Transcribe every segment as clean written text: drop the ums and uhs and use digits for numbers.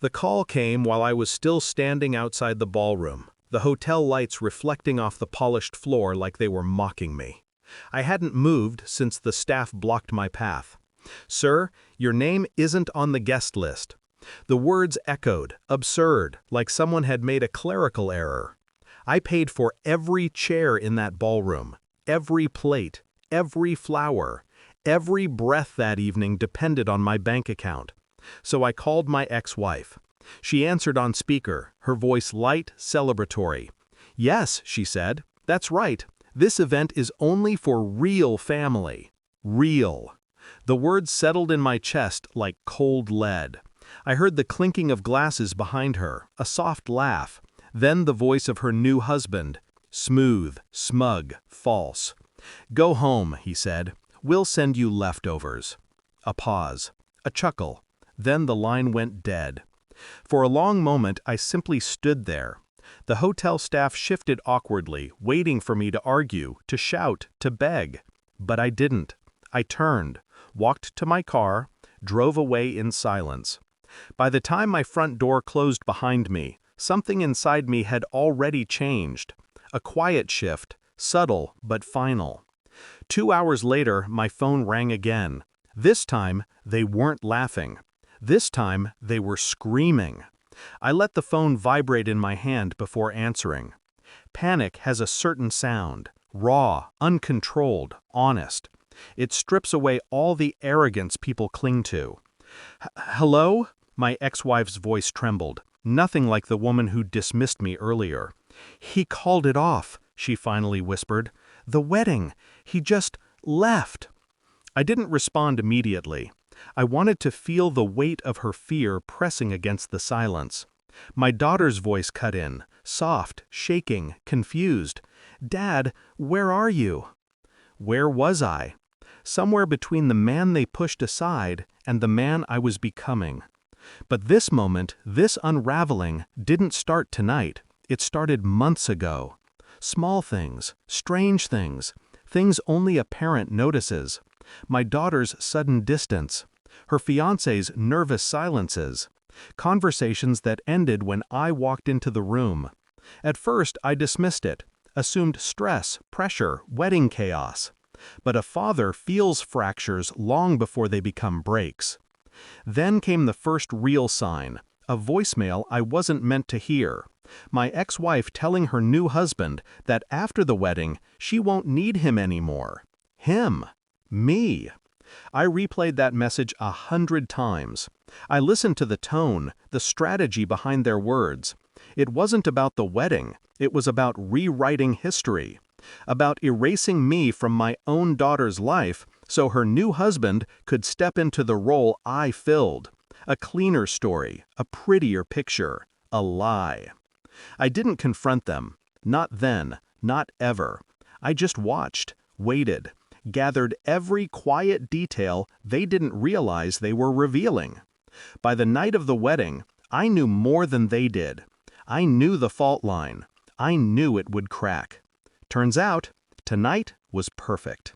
The call came while I was still standing outside the ballroom, the hotel lights reflecting off the polished floor like they were mocking me. I hadn't moved since the staff blocked my path. "Sir, your name isn't on the guest list." The words echoed, absurd, like someone had made a clerical error. I paid for every chair in that ballroom, every plate, every flower, every breath that evening depended on my bank account. So I called my ex-wife. She answered on speaker, her voice light, celebratory. "Yes," she said, "that's right. This event is only for real family. Real." The words settled in my chest like cold lead. I heard the clinking of glasses behind her, a soft laugh, then the voice of her new husband, smooth, smug, false. "Go home," he said. "We'll send you leftovers." A pause, a chuckle, then the line went dead. For a long moment I simply stood there. The hotel staff shifted awkwardly, waiting for me to argue, to shout, to beg. But I didn't. I turned, walked to my car, drove away in silence. By the time my front door closed behind me, something inside me had already changed. A quiet shift, subtle but final. 2 hours later, my phone rang again. This time, they weren't laughing. This time, they were screaming. I let the phone vibrate in my hand before answering. Panic has a certain sound, raw, uncontrolled, honest. It strips away all the arrogance people cling to. "Hello?" My ex-wife's voice trembled, nothing like the woman who dismissed me earlier. "He called it off," she finally whispered. "The wedding. He just left." I didn't respond immediately. I wanted to feel the weight of her fear pressing against the silence. My daughter's voice cut in, soft, shaking, confused. "Dad, where are you?" Where was I? Somewhere between the man they pushed aside and the man I was becoming. But this moment, this unraveling, didn't start tonight. It started months ago. Small things, strange things, things only a parent notices. My daughter's sudden distance, her fiance's nervous silences, conversations that ended when I walked into the room. At first, I dismissed it, assumed stress, pressure, wedding chaos. But a father feels fractures long before they become breaks. Then came the first real sign, a voicemail I wasn't meant to hear. My ex-wife telling her new husband that after the wedding, she won't need him anymore. Him. Me. I replayed that message 100 times. I listened to the tone, the strategy behind their words. It wasn't about the wedding, it was about rewriting history. About erasing me from my own daughter's life so her new husband could step into the role I filled. A cleaner story, a prettier picture, a lie. I didn't confront them. Not then, not ever. I just watched, waited, gathered every quiet detail they didn't realize they were revealing. By the night of the wedding, I knew more than they did. I knew the fault line. I knew it would crack. Turns out, tonight was perfect.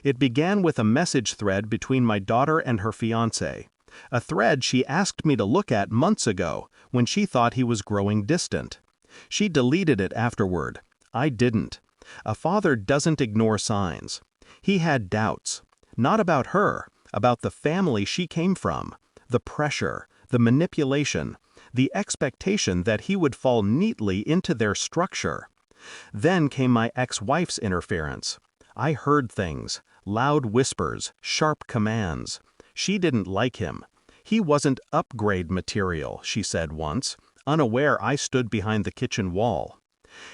It began with a message thread between my daughter and her fiancé. A thread she asked me to look at months ago when she thought he was growing distant. She deleted it afterward. I didn't. A father doesn't ignore signs. He had doubts. Not about her, about the family she came from. The pressure, the manipulation, the expectation that he would fall neatly into their structure. Then came my ex-wife's interference. I heard things, loud whispers, sharp commands. She didn't like him. He wasn't upgrade material, she said once, unaware I stood behind the kitchen wall.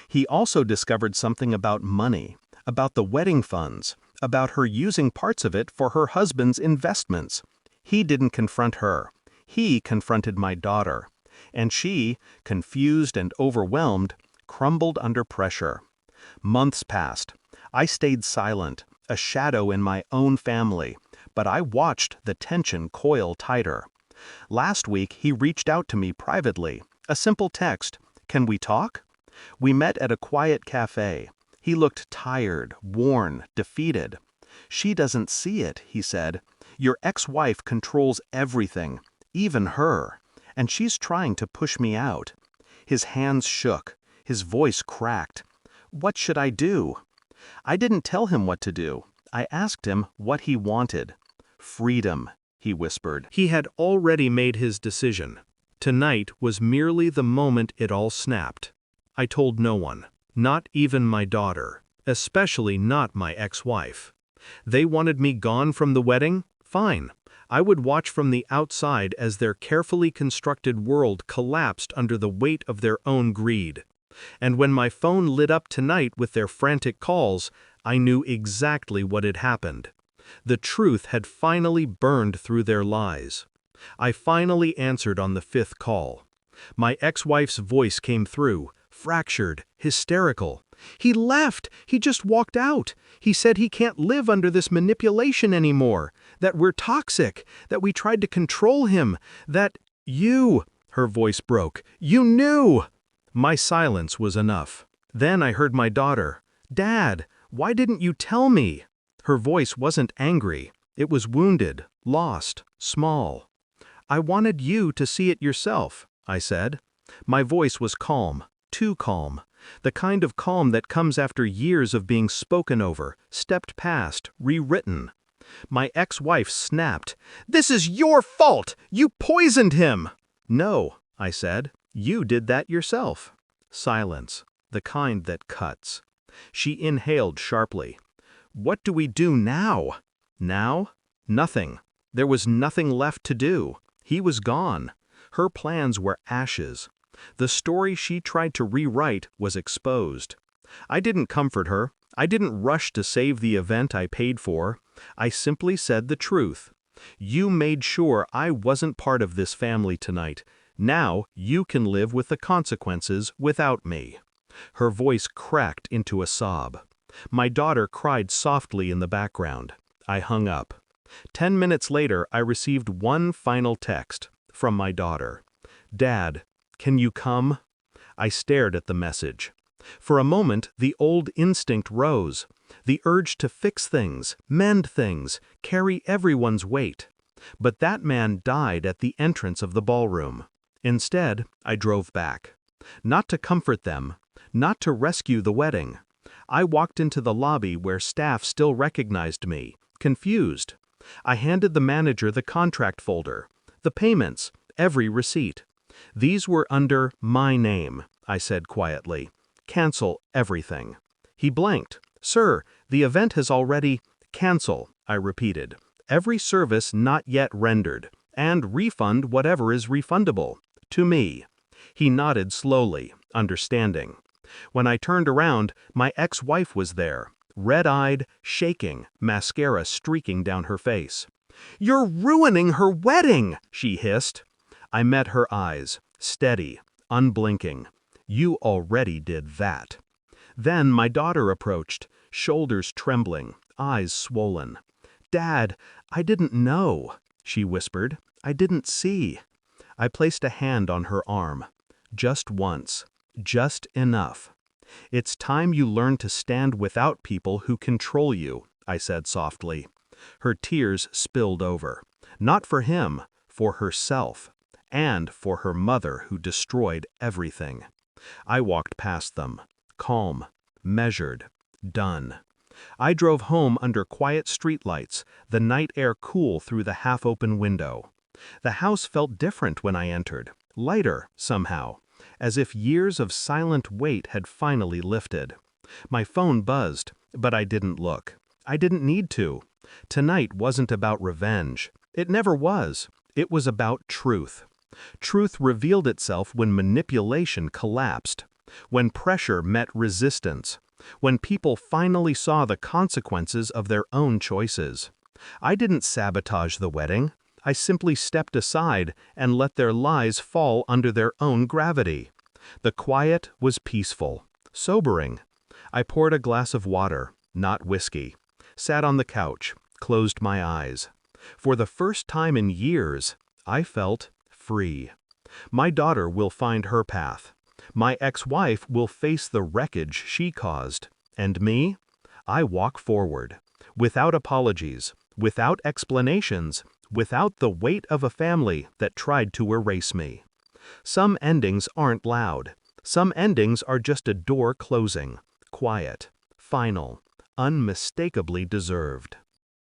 He also discovered something about money, about the wedding funds, about her using parts of it for her husband's investments. He didn't confront her. He confronted my daughter. And she, confused and overwhelmed, crumbled under pressure. Months passed. I stayed silent, a shadow in my own family, but I watched the tension coil tighter. Last week, he reached out to me privately, a simple text, "Can we talk?" We met at a quiet cafe. He looked tired, worn, defeated. "She doesn't see it," he said. "Your ex-wife controls everything, even her. and she's trying to push me out." His hands shook. His voice cracked. "What should I do?" I didn't tell him what to do. I asked him what he wanted. "Freedom," he whispered. He had already made his decision. Tonight was merely the moment it all snapped. I told no one, not even my daughter, especially not my ex-wife. They wanted me gone from the wedding? Fine. I would watch from the outside as their carefully constructed world collapsed under the weight of their own greed. And when my phone lit up tonight with their frantic calls, I knew exactly what had happened. The truth had finally burned through their lies. I finally answered on the 5th call. My ex-wife's voice came through, fractured, hysterical. "He left! He just walked out! He said he can't live under this manipulation anymore, that we're toxic, that we tried to control him, that you—" her voice broke. "You knew!" My silence was enough. Then I heard my daughter. "Dad, why didn't you tell me?" Her voice wasn't angry. It was wounded, lost, small. "I wanted you to see it yourself," I said. My voice was calm, too calm. The kind of calm that comes after years of being spoken over, stepped past, rewritten. My ex-wife snapped. "This is your fault! You poisoned him!" "No," I said. "You did that yourself." Silence, the kind that cuts. She inhaled sharply. "What do we do now?" Now? Nothing. There was nothing left to do. He was gone. Her plans were ashes. The story she tried to rewrite was exposed. I didn't comfort her. I didn't rush to save the event I paid for. I simply said the truth. "You made sure I wasn't part of this family tonight. Now you can live with the consequences without me." Her voice cracked into a sob. My daughter cried softly in the background. I hung up. 10 minutes later, I received one final text from my daughter. "Dad, can you come?" I stared at the message. For a moment, the old instinct rose. The urge to fix things, mend things, carry everyone's weight. But that man died at the entrance of the ballroom. Instead, I drove back. Not to comfort them, not to rescue the wedding. I walked into the lobby where staff still recognized me, confused. I handed the manager the contract folder, the payments, every receipt. "These were under my name," I said quietly. "Cancel everything." He blinked. "Sir, the event has already—" "Cancel," I repeated. "Every service not yet rendered, and refund whatever is refundable. To me." He nodded slowly, understanding. When I turned around, my ex-wife was there, red-eyed, shaking, mascara streaking down her face. "You're ruining her wedding!" she hissed. I met her eyes, steady, unblinking. "You already did that." Then my daughter approached, shoulders trembling, eyes swollen. "Dad, I didn't know," she whispered. "I didn't see." I placed a hand on her arm. "Just once. Just enough. It's time you learn to stand without people who control you," I said softly. Her tears spilled over. Not for him, for herself. And for her mother who destroyed everything. I walked past them, calm, measured, done. I drove home under quiet streetlights, the night air cool through the half-open window. The house felt different when I entered, lighter, somehow, as if years of silent weight had finally lifted. My phone buzzed, but I didn't look. I didn't need to. Tonight wasn't about revenge. It never was. It was about truth. Truth revealed itself when manipulation collapsed, when pressure met resistance, when people finally saw the consequences of their own choices. I didn't sabotage the wedding. I simply stepped aside and let their lies fall under their own gravity. The quiet was peaceful, sobering. I poured a glass of water, not whiskey, sat on the couch, closed my eyes. For the first time in years, I felt free. My daughter will find her path. My ex-wife will face the wreckage she caused. And me? I walk forward. Without apologies, without explanations, without the weight of a family that tried to erase me. Some endings aren't loud. Some endings are just a door closing, quiet, final, unmistakably deserved.